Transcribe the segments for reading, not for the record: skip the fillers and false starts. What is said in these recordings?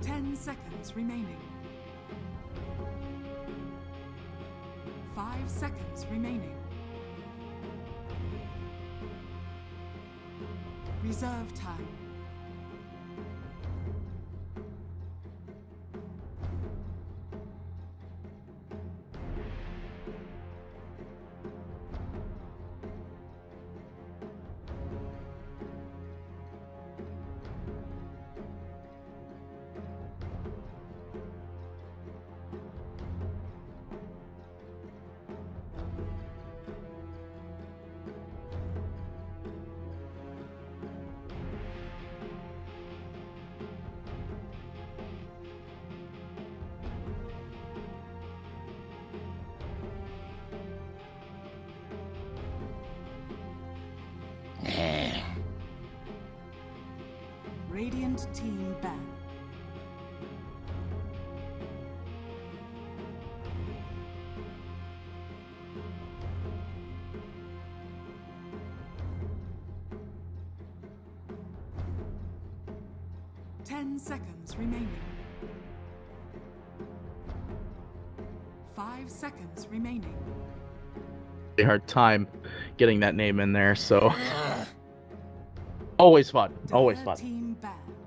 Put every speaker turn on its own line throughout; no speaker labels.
10 seconds remaining. 5 seconds remaining. Reserve time. Radiant team ban. Ten seconds remaining. 5 seconds remaining.
Hard time getting that name in there, so always fun, always fun.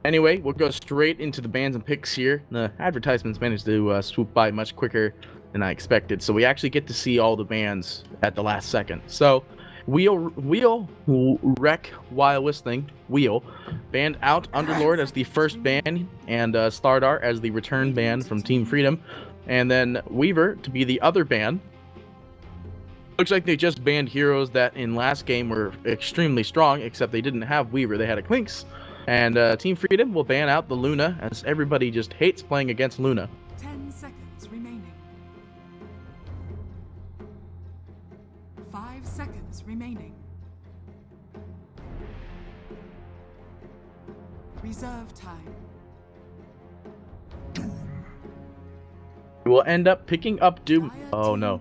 Anyway, we'll go straight into the bans and picks here. The advertisements managed to swoop by much quicker than I expected, so we actually get to see all the bans at the last second. So Whreck while whistling Wheel banned out Underlord as the first ban, and Stardart as the return ban from Team Freedom, and then Weaver to be the other ban. Looks like they just banned heroes that in last game were extremely strong, except they didn't have Weaver, they had a KINGs. And Team Freedom will ban out the Luna, as everybody just hates playing against Luna.
10 seconds remaining. 5 seconds remaining. Reserve time.
We will end up picking up Doom. Oh no.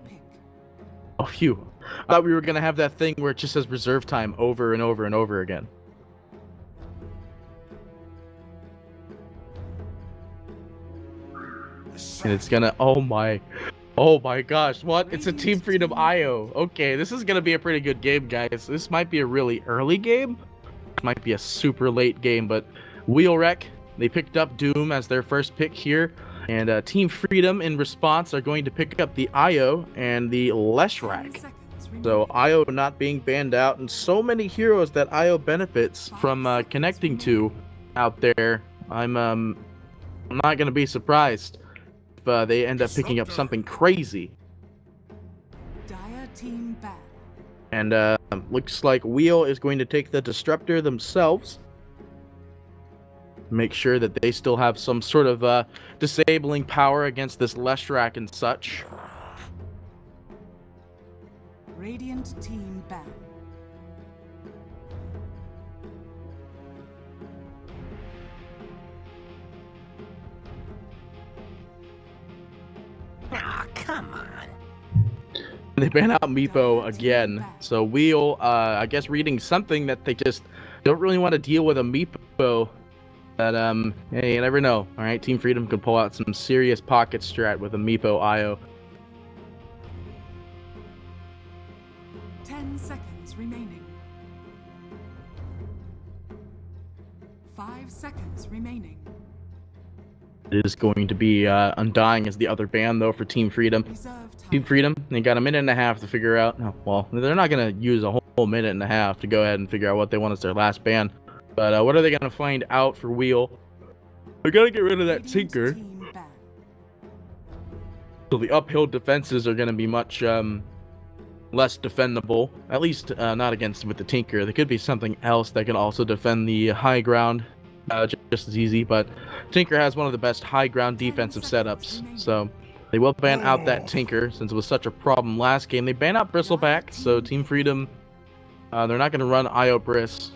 Oh phew. I thought we were going to have that thing where it just says reserve time over and over and over again. And it's gonna, oh my gosh, what? It's a Team Freedom IO. Okay, this is gonna be a pretty good game, guys. This might be a really early game. It might be a super late game, but Whreck, they picked up Doom as their first pick here. And Team Freedom, in response, are going to pick up the IO and the Whreck. So IO not being banned out, and so many heroes that IO benefits from connecting to out there. I'm not gonna be surprised if they end up picking up something crazy. And looks like Wheel is going to take the Disruptor themselves. Make sure that they still have some sort of disabling power against this Whreck and such.
Radiant team ban.
Aw, come on.
They ban out Meepo again. So Wheel, I guess reading something that they just don't really want to deal with a Meepo. But, hey, you never know. Alright, Team Freedom could pull out some serious pocket strat with a Meepo IO.
10 seconds remaining. 5 seconds remaining.
It is going to be Undying as the other ban, though, for Team Freedom. Team Freedom, they got a minute and a half to figure out. Oh, well, they're not going to use a whole minute and a half to go ahead and figure out what they want as their last ban. But what are they going to find out for Wheel? They're going to get rid of that Tinker. So the uphill defenses are going to be much less defendable. At least not against with the Tinker. There could be something else that can also defend the high ground just as easy. But Tinker has one of the best high ground defensive setups. So they will ban out that Tinker since it was such a problem last game. They ban out Bristleback. So Team Freedom, they're not going to run IO Briss.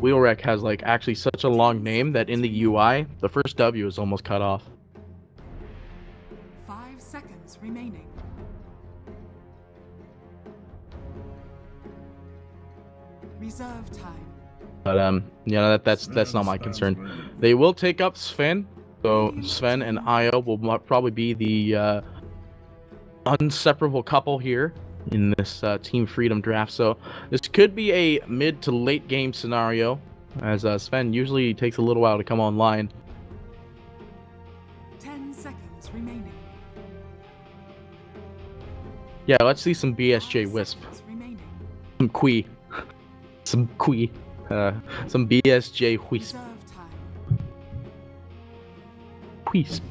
Whreck has like actually such a long name that in the UI, the first W is almost cut off.
5 seconds remaining. Reserve time.
But yeah, that's not my concern. They will take up Sven, so Sven and Io will probably be the inseparable couple here in this Team Freedom draft. So this could be a mid to late game scenario, as Sven usually takes a little while to come online.
10 seconds remaining.
Yeah, let's see some BSJ Wisp,
Remaining.
some Qui, some BSJ Wisp.
Reserve time.
Wisp.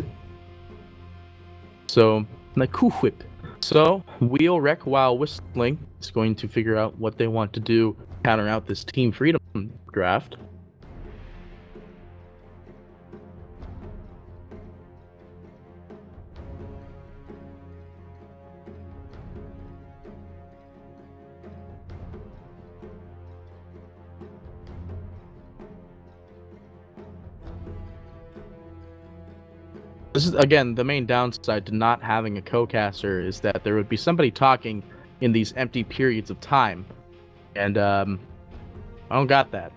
So, the Whip. So, Whreck, while whistling, is going to figure out what they want to do to counter out this Team Freedom draft. This is, again, the main downside to not having a co-caster is that there would be somebody talking in these empty periods of time. And, I don't got that.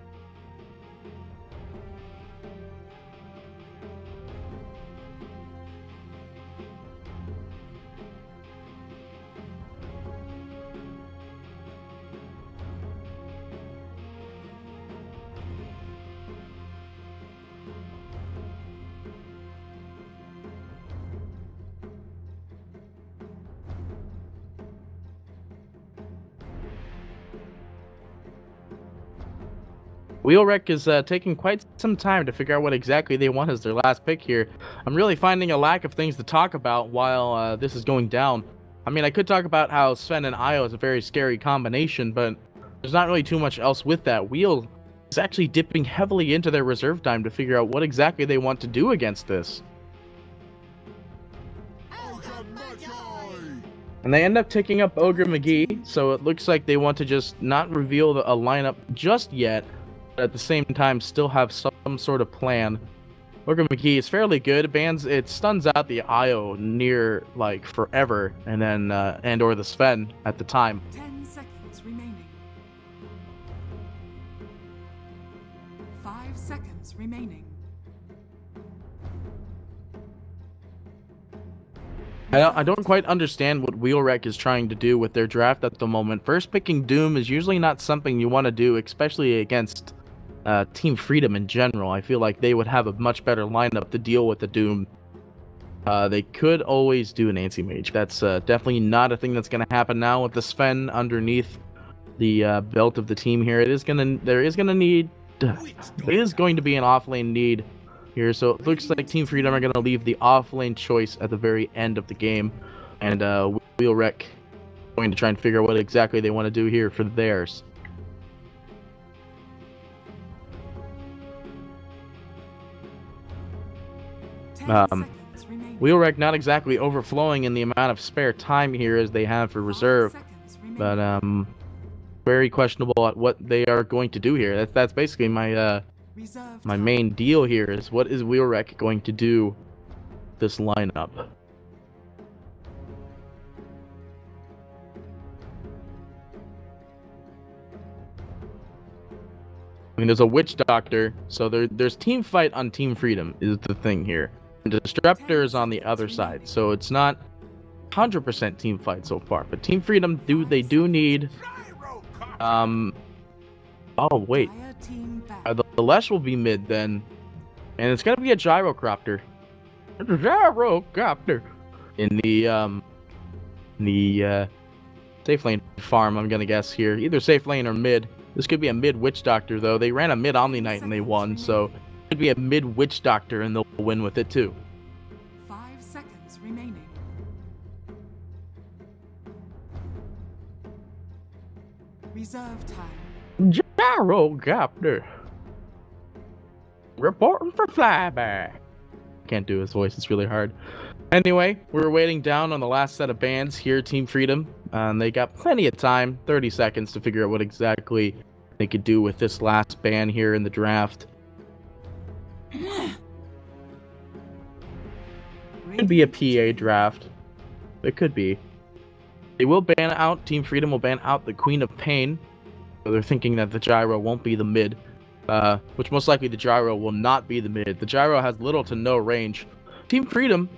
Whreck is taking quite some time to figure out what exactly they want as their last pick here. I'm really finding a lack of things to talk about while this is going down. I mean, I could talk about how Sven and Io is a very scary combination, but there's not really too much else with that. Wheel is actually dipping heavily into their reserve time to figure out what exactly they want to do against this. And they end up taking up Ogre McGee, so it looks like they want to just not reveal a lineup just yet, but at the same time still have some sort of plan. Ogre McGee is fairly good. It stuns out the Io near like forever, and then or the Sven at the time.
10 seconds remaining. 5 seconds remaining.
I don't quite understand what Whreck is trying to do with their draft at the moment. First picking Doom is usually not something you want to do, especially against Team Freedom in general. I feel like they would have a much better lineup to deal with the Doom. They could always do an anti-mage. That's definitely not a thing that's going to happen now with the Sven underneath the belt of the team here. There is going to be an off-lane need here, so it looks like Team Freedom are going to leave the off-lane choice at the very end of the game, and Whreck going to try and figure out what exactly they want to do here for theirs. Whreck not exactly overflowing in the amount of spare time here as they have for reserve, but very questionable at what they are going to do here. That's basically my my main deal here is what is Whreck going to do this lineup. I mean, there's a Witch Doctor, so there's team fight on Team Freedom is the thing here. And Disruptor is on the other side, so it's not 100% team fight so far. But Team Freedom they do need oh wait, the Lesh will be mid then, and it's gonna be a Gyrocopter. Gyrocopter in the safe lane farm. I'm gonna guess here, either safe lane or mid. This could be a mid Witch Doctor though. They ran a mid Omni Knight and they won, so it could be a mid Witch Doctor and they'll win with it too.
5 seconds remaining. Reserve time.
Gyrocopter reporting for flyback. Can't do his voice, it's really hard. Anyway, we're waiting down on the last set of bans here, Team Freedom, and they got plenty of time, 30 seconds, to figure out what exactly they could do with this last ban here in the draft. Could be a PA draft. It could be. They will ban out, Team Freedom will ban out the Queen of Pain. they're thinking that the gyro won't be the mid, which most likely the gyro will not be the mid. The gyro has little to no range. Team Freedom,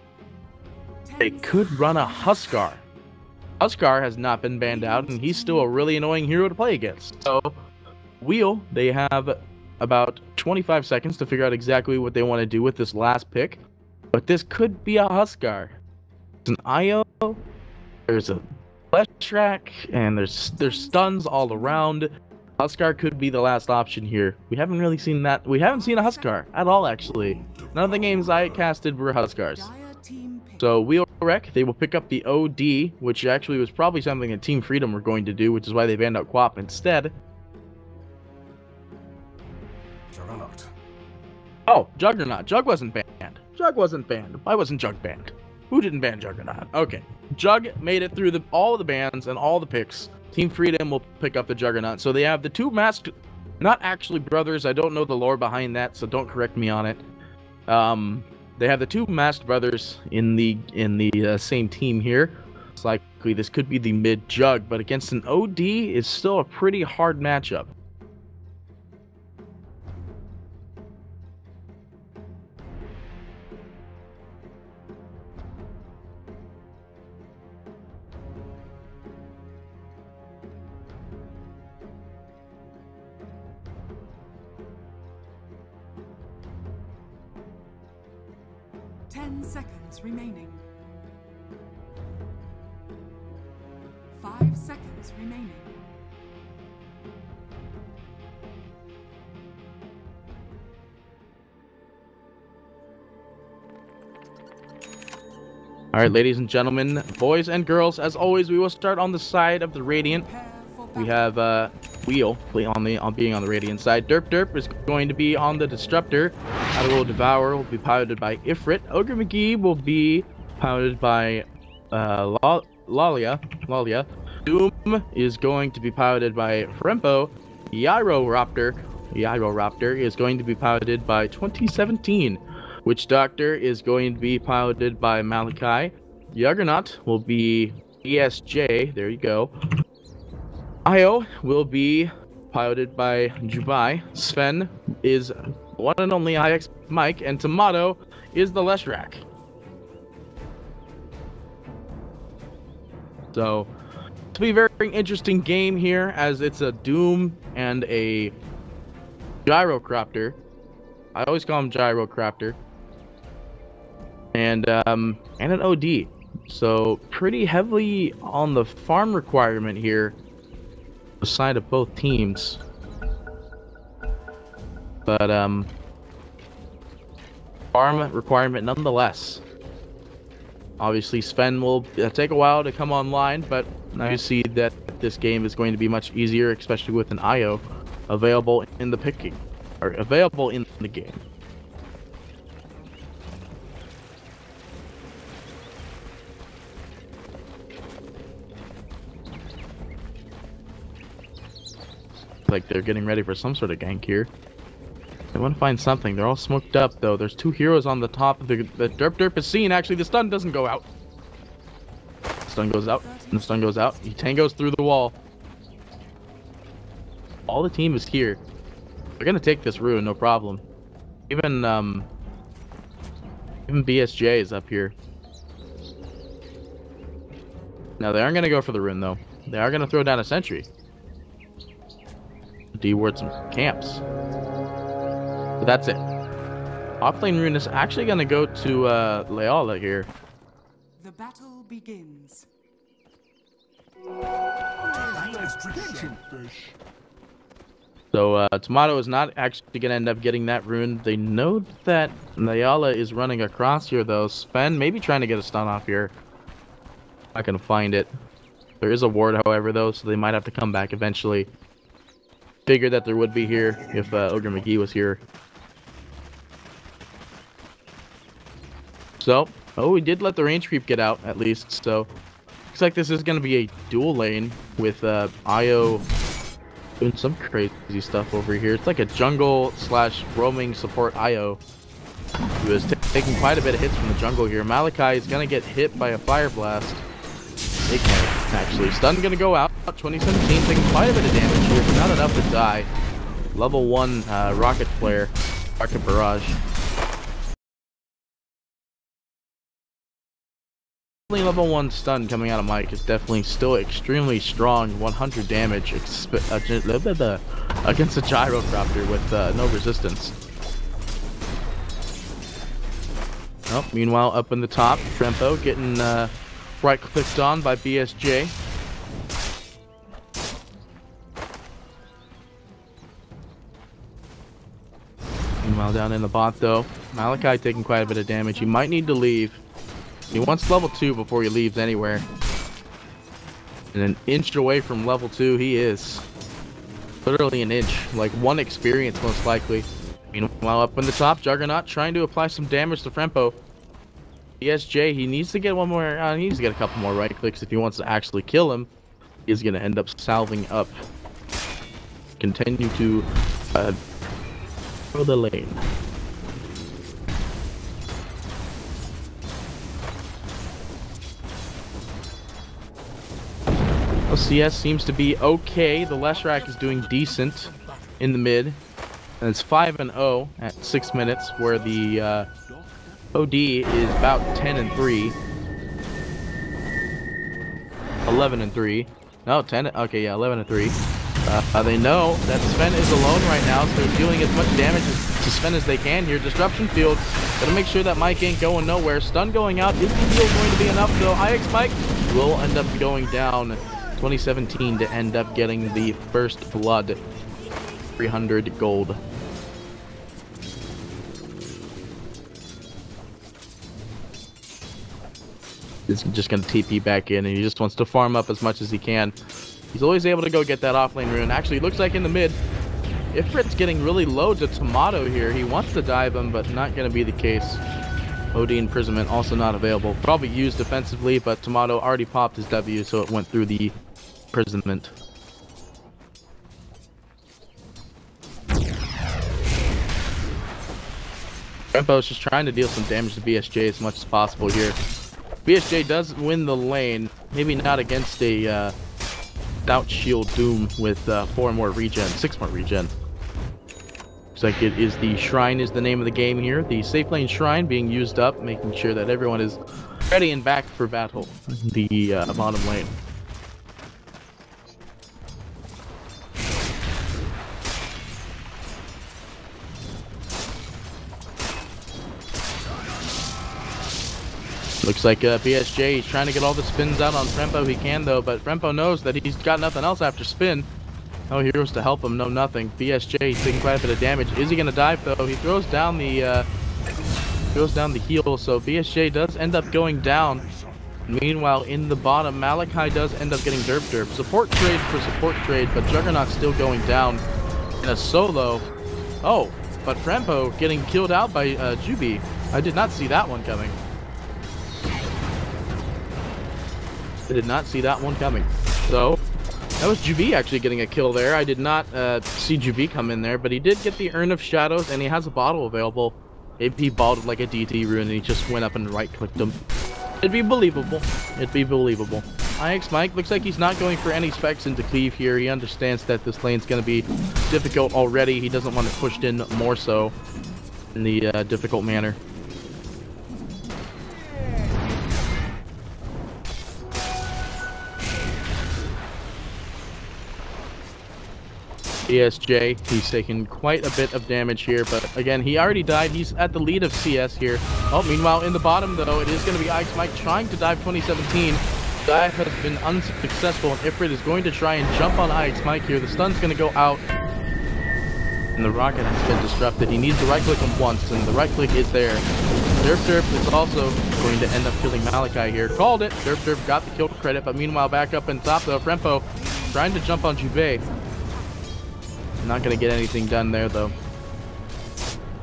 they could run a Huskar. Huskar has not been banned out, and he's still a really annoying hero to play against. So, Wheel, they have about 25 seconds to figure out exactly what they want to do with this last pick. But this could be a Huskar. There's an IO, there's a flesh rack, and there's stuns all around. Huskar could be the last option here. We haven't really seen that. We haven't seen a Huskar at all, actually. None of the games I casted were Huskars. So Whreck, they will pick up the OD, which actually was probably something that Team Freedom were going to do, which is why they banned out Quap instead.
Juggernaut.
Oh, Juggernaut. Jug wasn't banned. Jug wasn't banned. Why wasn't Jug banned? Who didn't ban Juggernaut? Okay. Jug made it through all of the bans and all the picks. Team Freedom will pick up the Juggernaut. So they have the two masked, not actually brothers. I don't know the lore behind that, so don't correct me on it. They have the two masked brothers in the same team here. It's likely this could be the mid Jug, but against an OD is still a pretty hard matchup.
Seconds remaining. 5 seconds remaining.
All right, ladies and gentlemen, boys and girls, as always, we will start on the side of the Radiant. We have Wheel being on the Radiant side. Derp is going to be on the Disruptor. Auto Devour will be piloted by Ifrit. Ogre McGee will be piloted by Lalia. Doom is going to be piloted by Frempo. Gyro Raptor is going to be piloted by 2017. Witch Doctor is going to be piloted by Malachi. Juggernaut will be ESJ. There you go. Io will be piloted by Jubai. Sven is one and only IX Mike, and Tomato is the Leshrac. So, to be a very interesting game here, as it's a Doom and a Gyrocopter. I always call him Gyrocopter. And an OD. So, pretty heavily on the farm requirement here, the side of both teams. But farm requirement nonetheless. Obviously Sven will take a while to come online, but now you see that this game is going to be much easier, especially with an IO available in the picking, or available in the game. Like they're getting ready for some sort of gank here. They want to find something. They're all smoked up though. There's two heroes on the top. The Derp is seen. Actually, the stun doesn't go out. The stun goes out. And the stun goes out. He tangos through the wall. All the team is here. They're gonna take this rune, no problem. Even BSJ is up here. Now they aren't gonna go for the rune though. They are gonna throw down a sentry. D-ward some camps. So that's it. Offlane rune is actually going to go to Leala here.
The battle begins.
So Tomato is not actually going to end up getting that rune. They know that Leala is running across here though. Sven maybe trying to get a stun off here. Not going to find it. There is a ward however though, so they might have to come back eventually. Figured that there would be here if Ogre McGee was here. So, we did let the range creep get out at least. So, looks like this is going to be a dual lane with Io doing some crazy stuff over here. It's like a jungle / roaming support Io. He was taking quite a bit of hits from the jungle here. Malachi is going to get hit by a fire blast. Ignite, actually. Stun gonna go out. 2017 taking quite a bit of damage here, but not enough to die. Level 1 rocket flare, rocket barrage. Level 1 stun coming out of Mike is definitely still extremely strong. 100 damage against a gyrocopter with no resistance. Oh, meanwhile, up in the top, Trempo getting right-clicked on by BSJ. Meanwhile, down in the bot, though, Malachi taking quite a bit of damage. He might need to leave. He wants level 2 before he leaves anywhere. And an inch away from level 2 he is. Literally an inch. Like 1 experience most likely. Meanwhile, up in the top, Juggernaut trying to apply some damage to Frempo. BSJ, he needs to get one more, he needs to get a couple more right clicks if he wants to actually kill him. He's going to end up salving up. Continue to throw the lane. CS seems to be okay. The Whreck is doing decent in the mid. And it's 5-0 at 6 minutes, where the KOD is about 10-3. 11-3. No, 10. Okay, yeah, 11-3. They know that Sven is alone right now, so they're dealing as much damage to Sven as they can here. Disruption field. Gotta make sure that Mike ain't going nowhere. Stun going out. Is the heal going to be enough, though? IX Mike will end up going down. 2017 to end up getting the first blood. 300 gold. He's just going to TP back in, and he just wants to farm up as much as he can. He's always able to go get that offlane rune. Actually, looks like in the mid, Ifrit's getting really low to Tomato here. He wants to dive him, but not going to be the case. OD Imprisonment also not available. Probably used defensively, but Tomato already popped his W, so it went through the imprisonment. Rempo's just trying to deal some damage to BSJ as much as possible here. BSJ does win the lane, maybe not against a Stout Shield Doom with 4 more regen, 6 more regen. Looks like it is the Shrine is the name of the game here. The safe lane Shrine being used up, making sure that everyone is ready and back for battle. The bottom lane. Looks like BSJ, he's trying to get all the spins out on Frempo. He can though, but Frempo knows that he's got nothing else after spin. No heroes to help him, no nothing. BSJ, he's taking quite a bit of damage. Is he gonna dive though? He throws down the heal, so BSJ does end up going down. Meanwhile, in the bottom, Malachi does end up getting derp. Support trade for support trade, but Juggernaut's still going down in a solo. Oh, but Frempo getting killed out by Juby. I did not see that one coming. I did not see that one coming. So, that was Juby actually getting a kill there. I did not see Juby come in there, but he did get the Urn of Shadows, and he has a bottle available. Maybe he balled like a DT rune, and he just went up and right-clicked him. It'd be believable. It'd be believable. IX Mike looks like he's not going for any specs into cleave here. He understands that this lane's going to be difficult already. He doesn't want it pushed in more so in the difficult manner. BSJ, he's taking quite a bit of damage here, but again, he already died. He's at the lead of CS here. Oh, meanwhile, in the bottom, though, it is going to be IX Mike trying to dive 2017. Dive has been unsuccessful, and Ifrit is going to try and jump on IX Mike here. The stun's going to go out, and the rocket has been disrupted. He needs to right-click him once, and the right-click is there. Derp is also going to end up killing Malachi here. Called it. Derp got the kill credit, but meanwhile, back up in top, though, Frempo trying to jump on Juve. Not gonna get anything done there though.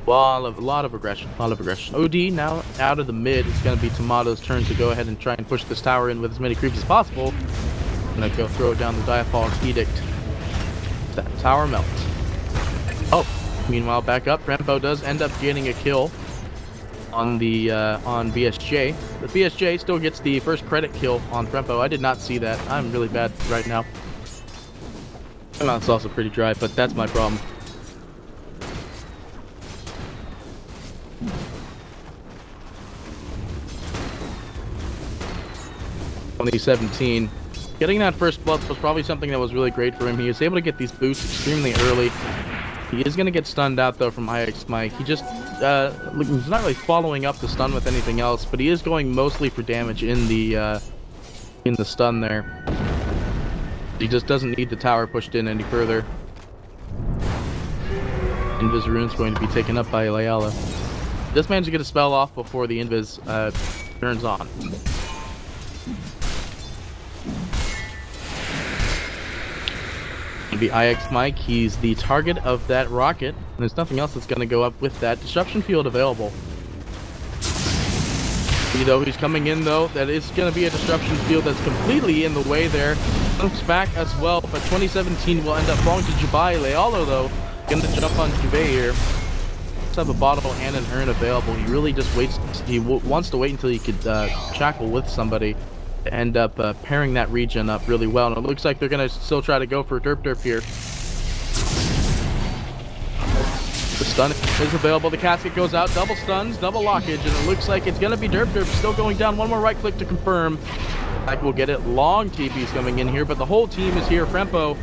A lot of aggression. OD now out of the mid. It's gonna be Tomato's turn to go ahead and try and push this tower in with as many creeps as possible. Gonna go throw down the Diafog Edict. That tower melt. Oh, meanwhile back up. Rempo does end up getting a kill on the on BSJ. The BSJ still gets the first credit kill on Frempo. I did not see that. I'm really bad right now. My mouth's also pretty dry, but that's my problem. Only 17. Getting that first blood was probably something that was really great for him. He was able to get these boosts extremely early. He is going to get stunned out though from IX Mike. He just he's not really following up the stun with anything else, but he is going mostly for damage in the stun there. He just doesn't need the tower pushed in any further. Invis rune's going to be taken up by Layala. This man's gonna get a spell off before the Invis turns on. The IX Mike, he's the target of that rocket, and there's nothing else that's gonna go up with that disruption field available. Though he's coming in though, that is gonna be a disruption field that's completely in the way there. Jumps back as well, but 2017 will end up falling to Jubai. Lealo though, gonna jump on Jubai here. Does have a bottle and an urn available. He really just waits. He wants to wait until he could shackle with somebody to end up pairing that region up really well. And it looks like they're gonna still try to go for Derp here. The stun is available. The casket goes out. Double stuns, double lockage, and it looks like it's gonna be Derp still going down. One more right click to confirm. Like we'll get it. Long TP's coming in here, but the whole team is here. Frempo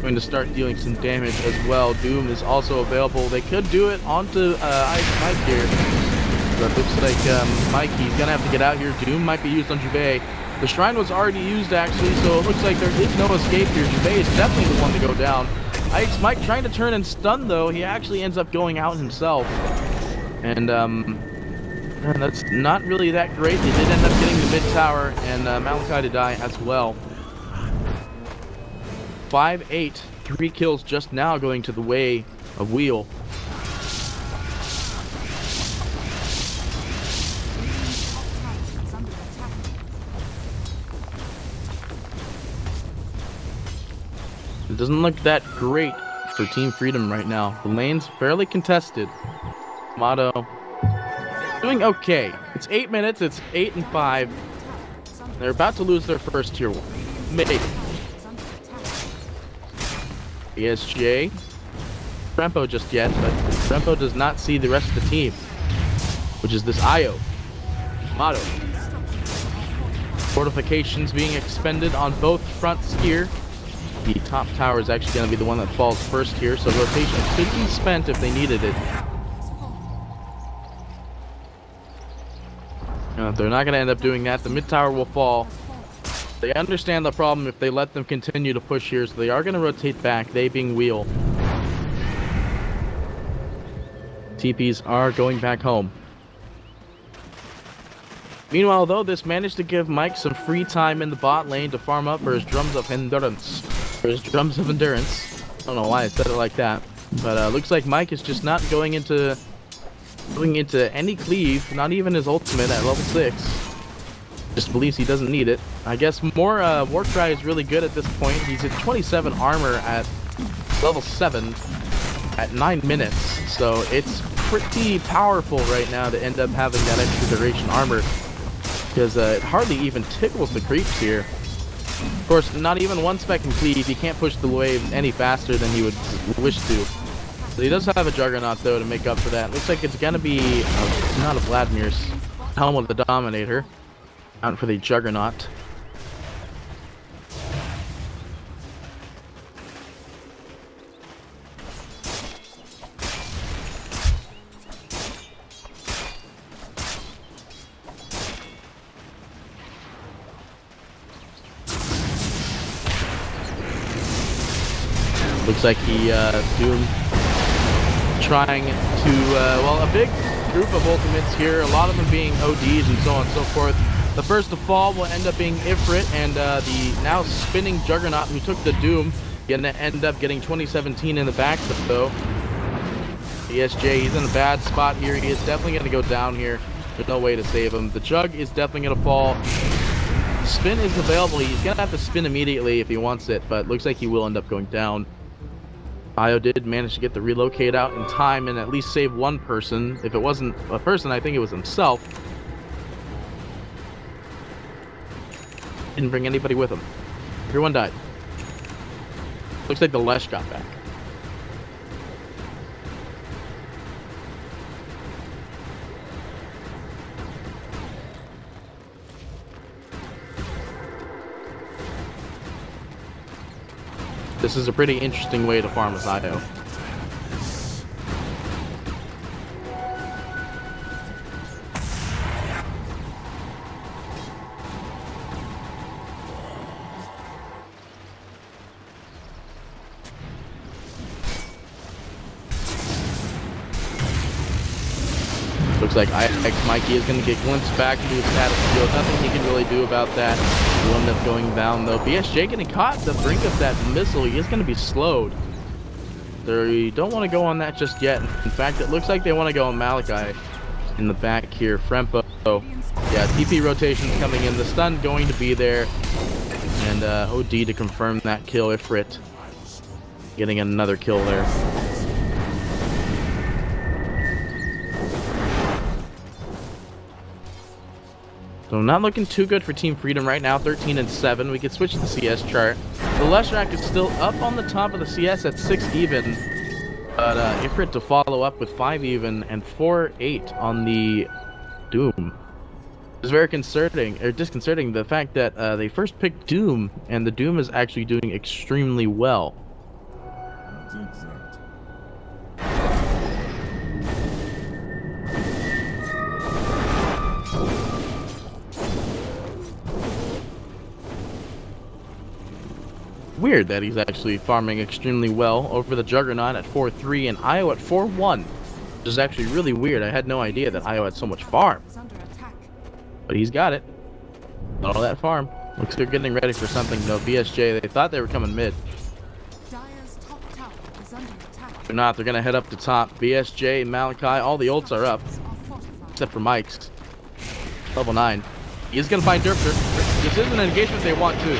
going to start dealing some damage as well. Doom is also available. They could do it onto Mike here, but looks like Mike, he's gonna have to get out here. Doom might be used on Juve. The shrine was already used actually, so it looks like there is no escape here. Juve is definitely the one to go down. IX Mike trying to turn and stun though. He actually ends up going out himself, and that's not really that great. They did end up getting the mid tower and Malachi to die as well. 5-8, 3 kills just now going to the way of Wheel. It doesn't look that great for Team Freedom right now. The lane's fairly contested. Motto doing okay. It's 8 minutes, it's 8 and 5. They're about to lose their first tier 1. Maybe. ESJ. Frempo just yet, but Frempo does not see the rest of the team, which is this Io. Motto. Fortifications being expended on both fronts here. The top tower is actually going to be the one that falls first here, so rotation could be spent if they needed it. They're not going to end up doing that. The mid tower will fall. They understand the problem if they let them continue to push here, so they are going to rotate back, they being Wheel. TPs are going back home. Meanwhile, though, this managed to give Mike some free time in the bot lane to farm up for his drums of endurance. I don't know why I said it like that, but looks like Mike is just not going into any cleave, not even his ultimate at level 6. Just believes he doesn't need it. I guess more Warcry is really good at this point. He's at 27 armor at level 7 at 9 minutes, so it's pretty powerful right now to end up having that extra duration armor, because it hardly even tickles the creeps here. Of course, not even one spec can cleave. He can't push the wave any faster than he would wish to. So he does have a Juggernaut though to make up for that. Looks like it's gonna be not a Vladimir's Helm of the Dominator out for the Juggernaut. Looks like he Doom trying to well, a big group of ultimates here, a lot of them being ODs and so on and so forth. The first to fall will end up being Ifrit, and the now spinning Juggernaut who took the Doom gonna end up getting 2017 in the back though. ESJ, he's in a bad spot here. He is definitely gonna go down here. There's no way to save him. The Jug is definitely gonna fall. Spin is available. He's gonna have to spin immediately if he wants it, but looks like he will end up going down. Io did manage to get the relocate out in time and at least save one person. If it wasn't a person, I think it was himself. Didn't bring anybody with him. Everyone died. Looks like the Lesh got back. This is a pretty interesting way to farm with Io. Looks like Mikey is going to get glimpsed back into his status field. Nothing he can really do about that. He'll end up going down though. BSJ getting caught at the brink of that missile. He is going to be slowed. They don't want to go on that just yet. In fact, it looks like they want to go on Malachi in the back here. Frempo. Yeah, TP rotations coming in. The stun going to be there. And OD to confirm that kill. Ifrit getting another kill there. So not looking too good for Team Freedom right now, 13-7. We could switch to the CS chart. The Leshrac is still up on the top of the CS at 6 even. But Ifrit to follow up with 5 even and 4-8 on the Doom. It's very disconcerting the fact that they first picked Doom and the Doom is actually doing extremely well. Weird that he's actually farming extremely well over the Juggernaut at 4-3 and Io at 4-1, which is actually really weird. I had no idea that Io had so much farm, but he's got it. All that farm. Looks like they're getting ready for something though. BSJ, they thought they were coming mid. They're not. They're gonna head up the top. BSJ, Malachi, all the ults are up, except for Mike's. Level 9. He's gonna find Derp. This is an engagement they want too.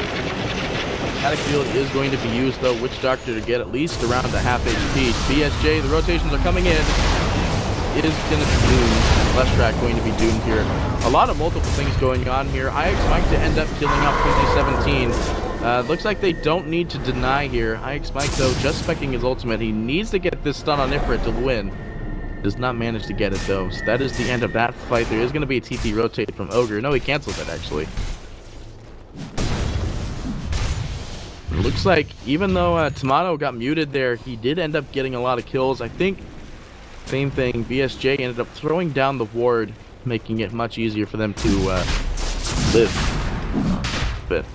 Static field is going to be used though. Witch Doctor to get at least around a half HP. BSJ, the rotations are coming in. It is going to be doomed. Leshrac going to be doomed here. A lot of multiple things going on here. IX Mike to end up killing up 2017. Looks like they don't need to deny here. IX Mike though just specking his ultimate. He needs to get this stun on Ifrit to win. Does not manage to get it though. So that is the end of that fight. There is going to be a TP rotate from Ogre. No, he canceled it actually. It looks like even though Tomato got muted there, he did end up getting a lot of kills. I think same thing. BSJ ended up throwing down the ward, making it much easier for them to live. But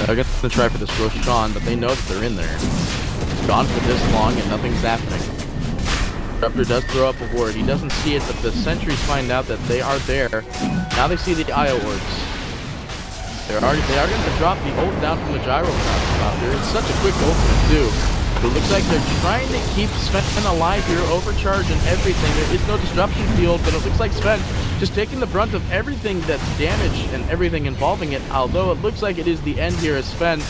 they're gonna try for this Roshan, but they know that they're in there. It's gone for this long and nothing's happening. Disruptor does throw up a ward. He doesn't see it, but the sentries find out that they are there. Now they see the Io wards. They are going to drop the ult down from the gyro copter. It's such a quick ultimate too. It looks like they're trying to keep Sven alive here, overcharge and everything. There is no disruption field, but it looks like Sven just taking the brunt of everything that's damage and everything involving it. Although it looks like it is the end here as Sven is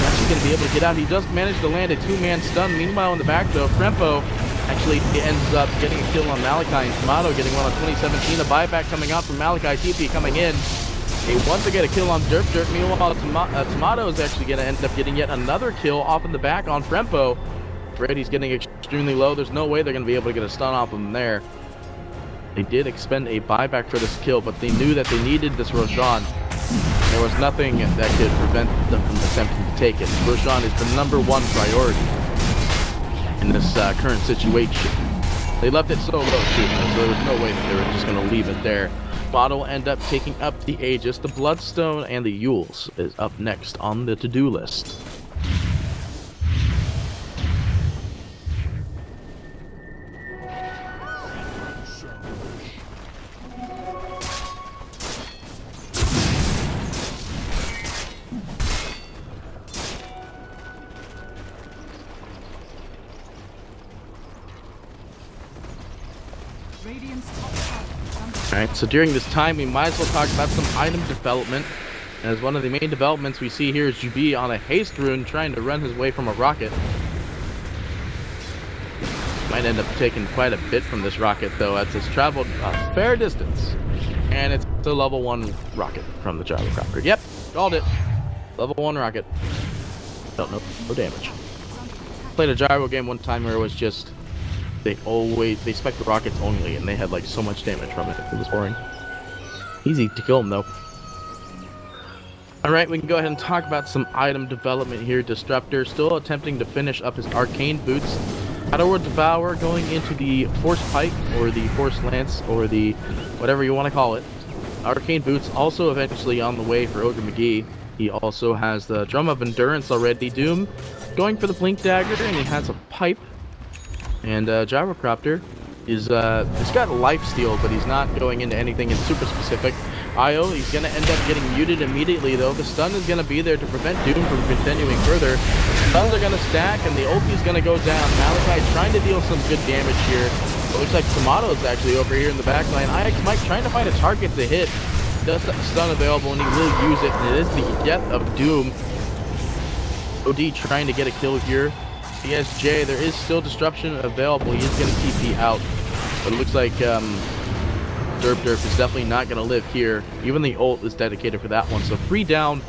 actually going to be able to get out. He does manage to land a 2-man stun. Meanwhile in the back though, Frempo actually ends up getting a kill on Malachi and Tomato getting one on 2017. A buyback coming out from Malachi. TP coming in. He wants to get a kill on Derp. Meanwhile, Tomato is actually going to end up getting yet another kill off in the back on Frempo. Brady's getting extremely low. There's no way they're going to be able to get a stun off him there. They did expend a buyback for this kill, but they knew that they needed this Roshan. There was nothing that could prevent them from attempting to take it. Roshan is the #1 priority in this current situation. They left it so low too, so there was no way that they were just going to leave it there. Bottle will end up taking up the Aegis. The Bloodstone and the Yules is up next on the to-do list.
Radiant's top tower is under
Alright, so during this time, we might as well talk about some item development. As one of the main developments we see here is GB on a haste rune trying to run his way from a rocket. Might end up taking quite a bit from this rocket though, as it's traveled a fair distance. And it's a level 1 rocket from the gyrocopter. Yep, called it. Level 1 rocket. Don't know, no damage. Played a gyro game one time where it was just they spec the rockets only and they had like so much damage from it. It was boring. Easy to kill them though. Alright, we can go ahead and talk about some item development here. Disruptor still attempting to finish up his arcane boots. Outward Devour going into the Force Pike, or the Force Lance, or the whatever you want to call it. Arcane Boots also eventually on the way for Ogre McGee. He also has the Drum of Endurance already. Doom going for the Blink Dagger, and he has a Pipe. And Gyrocopter is he's got Lifesteal, but he's not going into anything in super specific. Io, he's going to end up getting muted immediately though. The stun is going to be there to prevent Doom from continuing further. Stuns are going to stack and the ulti is going to go down. Malachi trying to deal some good damage here. It looks like Tomato is actually over here in the backline. IX Mike trying to find a target to hit. Does have stun available and he will use it. And it is the death of Doom. OD trying to get a kill here. BSJ, there is still disruption available. He is going to TP out. But it looks like Derp is definitely not going to live here. Even the ult is dedicated for that one. So 3 down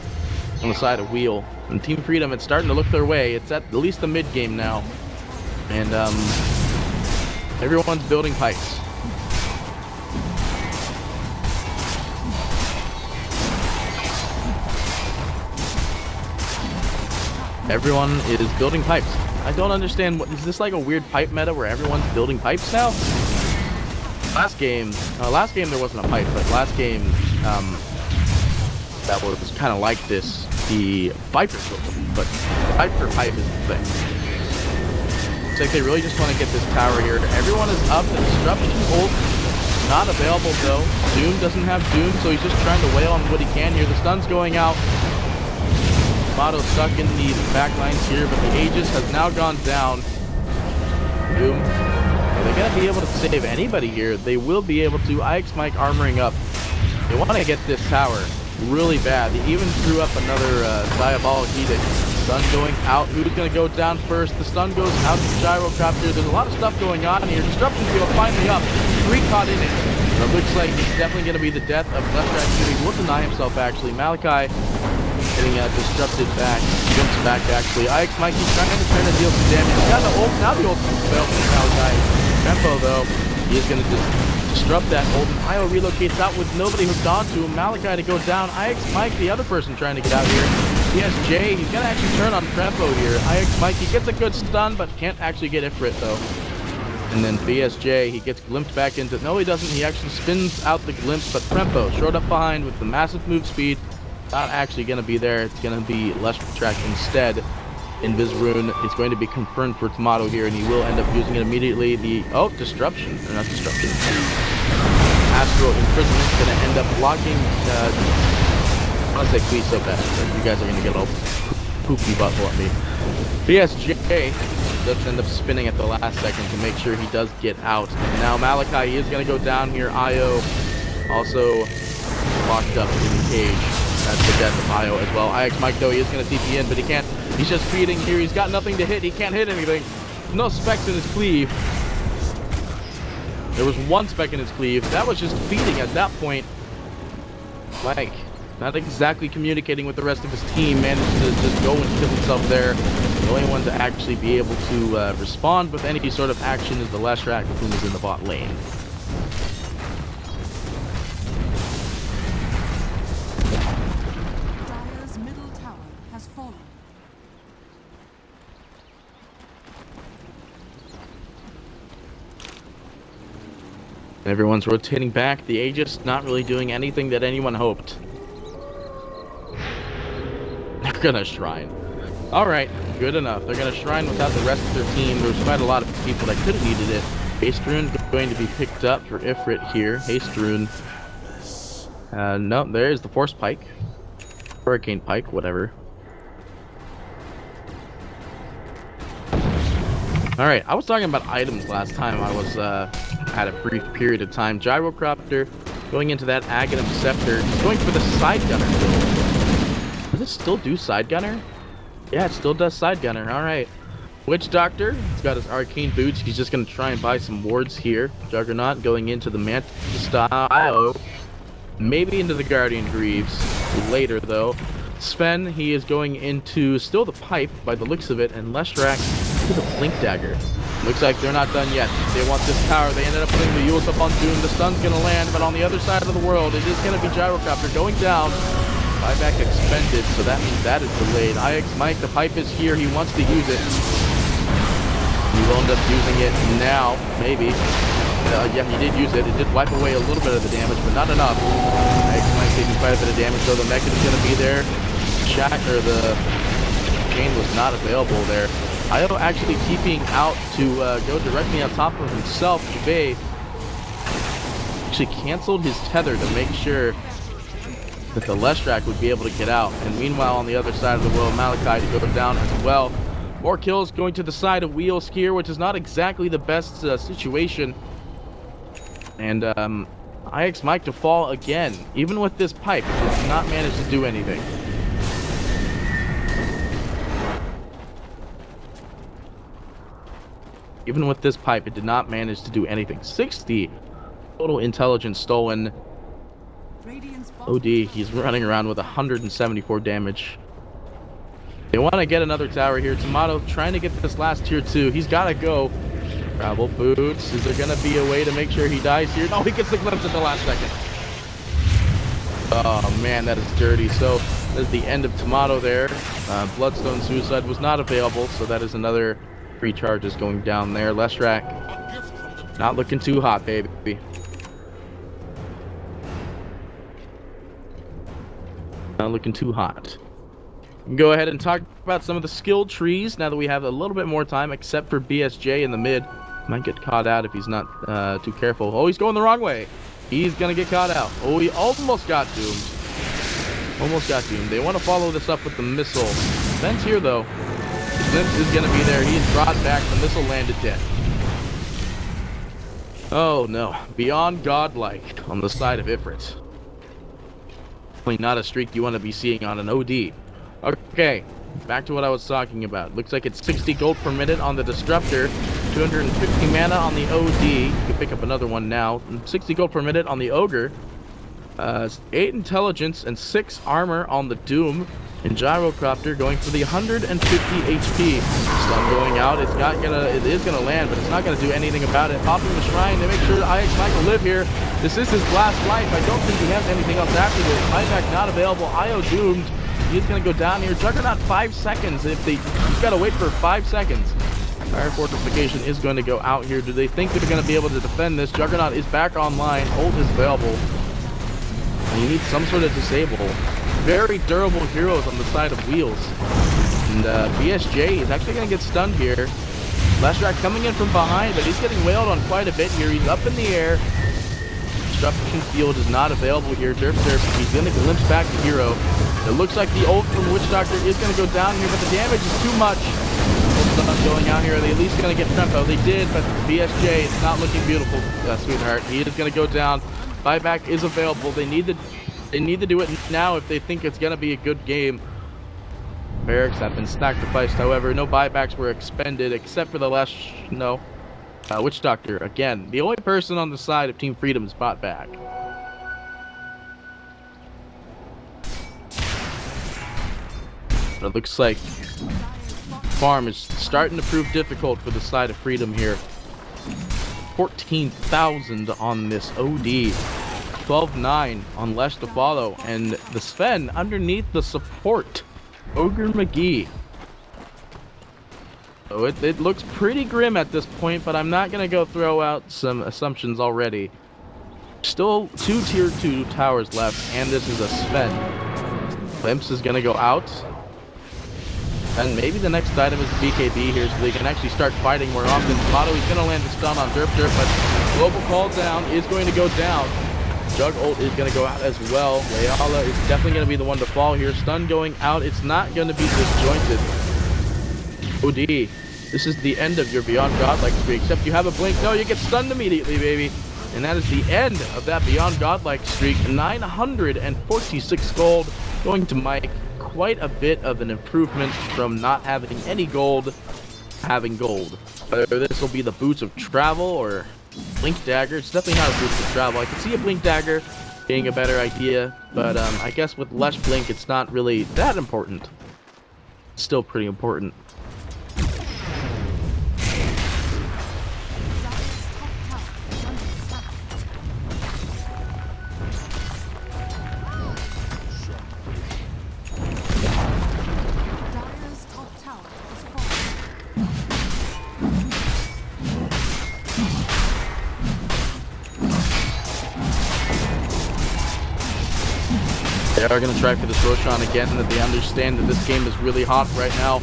on the side of Wheel. And Team Freedom, it's starting to look their way. It's at least the mid game now. And everyone's building pipes. Everyone is building pipes. I don't understand. What is this, like a weird pipe meta where everyone's building pipes now? Last game there wasn't a pipe, but last game that was kind of like this. The Viper built them, but Viper pipe is the thing. It's like they really just want to get this tower here. Everyone is up. The disruption ult not available though. Doom doesn't have Doom, so he's just trying to wail on what he can here. The stun's going out. Tomato stuck in the back lines here, but the Aegis has now gone down. Doom. Are they going to be able to save anybody here? They will be able to. IX Mike armoring up. They want to get this tower really bad. They even threw up another Diabolic Edict. Stun going out. Who's going to go down first? The stun goes out to Gyrocopter. There's a lot of stuff going on here. Disruption field finally up. 3 caught in it. It looks like it's definitely going to be the death of Left Activity. Will deny himself actually. Malachi getting disrupted back. Jumps back actually. IX Mike, he's trying to turn and deal some damage. He's got the ult. Now the ult failed from Malachi. Tempo though, he is going to just disrupt that ult. Io relocates out with nobody hooked onto him. Malachi to go down. IX Mike, the other person trying to get out here. BSJ, he's going to actually turn on Trempo here. IX Mike, he gets a good stun, but can't actually get Ifrit though. And then BSJ, he gets glimpsed back into... No, he doesn't. He actually spins out the glimpse, but Trempo showed up behind with the massive move speed. Not actually going to be there. It's going to be Lush Retract instead. Invis Rune is going to be confirmed for Tomato here, and he will end up using it immediately. The Disruption, or not Disruption. Astral Imprisonment is going to end up blocking. I want to say please so bad, but you guys are going to get a poopy butthole at me. BSJ does end up spinning at the last second to make sure he does get out. And now Malachi is going to go down here. Io also locked up in the cage. That's the death of Io as well. IX Mike though, he is going to TP in, but he can't. He's just feeding here. He's got nothing to hit. He can't hit anything. No specs in his cleave. There was 1 spec in his cleave. That was just feeding at that point. Like, not exactly communicating with the rest of his team. Managed to just go and kill himself there. The only one to actually be able to respond with any sort of action is the Leshrac, who is in the bot lane. Everyone's rotating back. The Aegis not really doing anything that anyone hoped. They're gonna Shrine. Alright, good enough. They're gonna Shrine without the rest of their team. There's quite a lot of people that could have needed it. Haste Rune going to be picked up for Ifrit here. Haste Rune. No, there's the Force Pike. Hurricane Pike, whatever. Alright, I was talking about items last time. I was at a brief period of time. Gyrocopter Going into that Aghanim Scepter. He's going for the Side Gunner build. Does it still do Side Gunner? Yeah, it still does Side Gunner. Alright. Witch Doctor, he's got his Arcane Boots. He's just going to try and buy some wards here. Juggernaut going into the Mantis style. Maybe into the Guardian Greaves later, though. Sven, he is going into still the Pipe by the looks of it, and Leshrac to the Blink Dagger. Looks like they're not done yet. They want this tower. They ended up putting the Yules up on Doom. The stun's going to land, but on the other side of the world, it is going to be Gyrocopter going down. Buyback expended, so that means that is delayed. IX Mike, the Pipe is here. He wants to use it. He will end up using it now, maybe. Yeah, he did use it. It did wipe away a little bit of the damage, but not enough. IX Mike taking quite a bit of damage, so the Mech is going to be there. The chain was not available there. Io actually keeping out to go directly on top of himself. Jubei actually canceled his tether to make sure that the Leshrac would be able to get out. And meanwhile, on the other side of the world, Malachi to go down as well. More kills going to the side of Wheels here, which is not exactly the best situation. And IX Mike to fall again. Even with this Pipe, it does not manage to do anything. Even with this Pipe, it did not manage to do anything. 60 total intelligence stolen. OD, he's running around with 174 damage. They want to get another tower here. Tomato trying to get this last tier 2. He's got to go. Travel boots. Is there going to be a way to make sure he dies here? No, he gets the glimpse at the last second. Oh, man, that is dirty. So, that's the end of Tomato there. Bloodstone Suicide was not available, so that is another 3 charges going down there. Leshrac not looking too hot, baby. Not looking too hot. Go ahead and talk about some of the skill trees now that we have a little bit more time, except for BSJ in the mid. Might get caught out if he's not too careful. Oh, he's going the wrong way. He's gonna get caught out. Oh, he almost got doomed. Almost got doomed. They want to follow this up with the missile. Ben's here though. Glimpse is gonna be there. He is brought back. The missile landed dead. Oh no. Beyond godlike on the side of Ifrit. Definitely not a streak you want to be seeing on an OD. Okay, back to what I was talking about. Looks like it's 60 gold per minute on the Disruptor, 250 mana on the OD. You can pick up another one now. 60 gold per minute on the Ogre. 8 intelligence and 6 armor on the Doom. And Gyrocopter going for the 150 HP. Stun going out. It is gonna land, but it's not gonna do anything about it. Popping the shrine to make sure that IX Mike will live here. This is his last life. I don't think he has anything else after this. Buyback not available. Io doomed. He's gonna go down here. Juggernaut 5 seconds. He's gotta wait for 5 seconds. Fire fortification is going to go out here. Do they think they're gonna be able to defend this? Juggernaut is back online. Ult is available. And you need some sort of disable. Very durable heroes on the side of Wheels. And BSJ is actually going to get stunned here. Leshrac coming in from behind, but he's getting wailed on quite a bit here. He's up in the air. Destruction Field is not available here. Derp. He's going to glimpse back the hero. It looks like the ult from Witch Doctor is going to go down here, but the damage is too much. Stun going out here. Are they at least going to get Trempo? They did, but BSJ is not looking beautiful, sweetheart. He is going to go down. Buyback is available. They need to do it now if they think it's going to be a good game. Barracks have been sacrificed, however. No buybacks were expended except for the last... Witch Doctor, again. The only person on the side of Team Freedom is bought back. But it looks like farm is starting to prove difficult for the side of Freedom here. 14,000 on this OD. 12-9 on Lesh to follow, and the Sven underneath the support, Ogre McGee. So it looks pretty grim at this point, but I'm not going to go throw out some assumptions already. Still 2 tier 2 towers left, and this is a Sven. Glimpse is going to go out. And maybe the next item is BKB here, so they can actually start fighting more often. Tomato, he's going to land the stun on Derp, but Global Call Down is going to go down. Jug ult is going to go out as well. Leala is definitely going to be the one to fall here. Stun going out. It's not going to be disjointed. OD, this is the end of your Beyond Godlike streak, except you have a blink. No, you get stunned immediately, baby. And that is the end of that Beyond Godlike streak. 946 gold going to Mike. Quite a bit of an improvement from not having any gold, having gold. Whether this will be the Boots of Travel or Blink Dagger, it's definitely not a Boots of Travel. I can see a Blink Dagger being a better idea, but I guess with less Blink, it's not really that important. It's still pretty important. They are going to try for this Roshan again, that they understand that this game is really hot right now.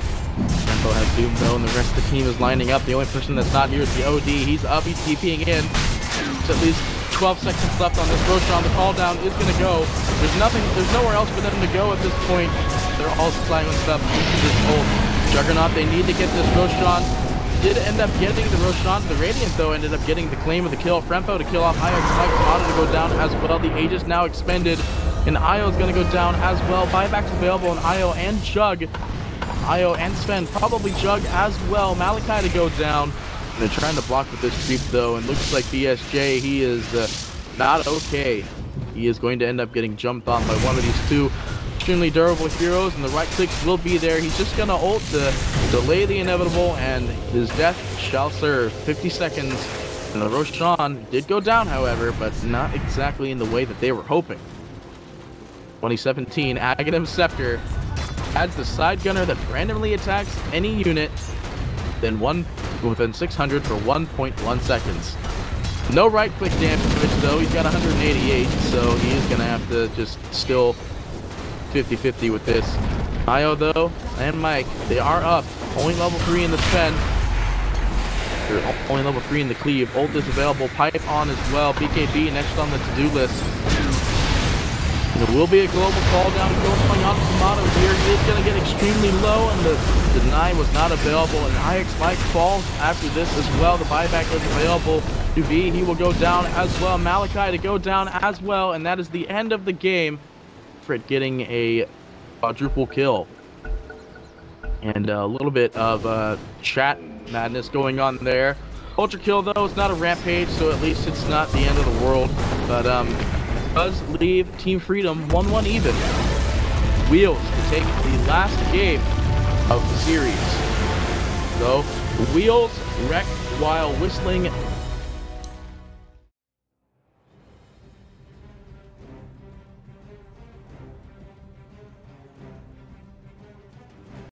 Rempo has Doom though, and the rest of the team is lining up. The only person that's not here is the OD. He's up, he's TPing in. There's at least 12 seconds left on this Roshan. The call down is going to go. There's nowhere else for them to go at this point. They're all silenced up into this ult. Juggernaut, they need to get this Roshan. Did end up getting the Roshan. The Radiant, though, ended up getting the claim of the kill. Frempo to kill off Io. Spike Kamada to go down as well. The Aegis now expended. And Io is going to go down as well. Buybacks available on Io and Jug. Io and Sven, probably Jug as well. Malachi to go down. And they're trying to block with this creep though. And looks like BSJ, he is not okay. He is going to end up getting jumped on by one of these two extremely durable heroes. And the right clicks will be there. He's just going to ult to delay the inevitable. And his death shall serve. 50 seconds. And the Roshan did go down, however, but not exactly in the way that they were hoping. 2017, Aghanim Scepter adds the side gunner that randomly attacks any unit within 600 for 1.1 seconds. No right click damage though, he's got 188, so he is going to have to just still 50-50 with this. Io though, and Mike, they are up. Only level 3 in the Sven. They're only level 3 in the Cleave. Ult is available, Pipe on as well. BKB next on the to-do list. There will be a global call down going on to Kamada here. He is going to get extremely low, and the deny was not available. And IX Mike falls after this as well. The buyback is available to V. He will go down as well. Malachi to go down as well, and that is the end of the game. Frit getting a quadruple kill. And a little bit of chat madness going on there. Ultra kill though, it's not a rampage, so at least it's not the end of the world. But does leave Team Freedom 1-1 even. Wheels to take the last game of the series. So, Wheels wrecked while whistling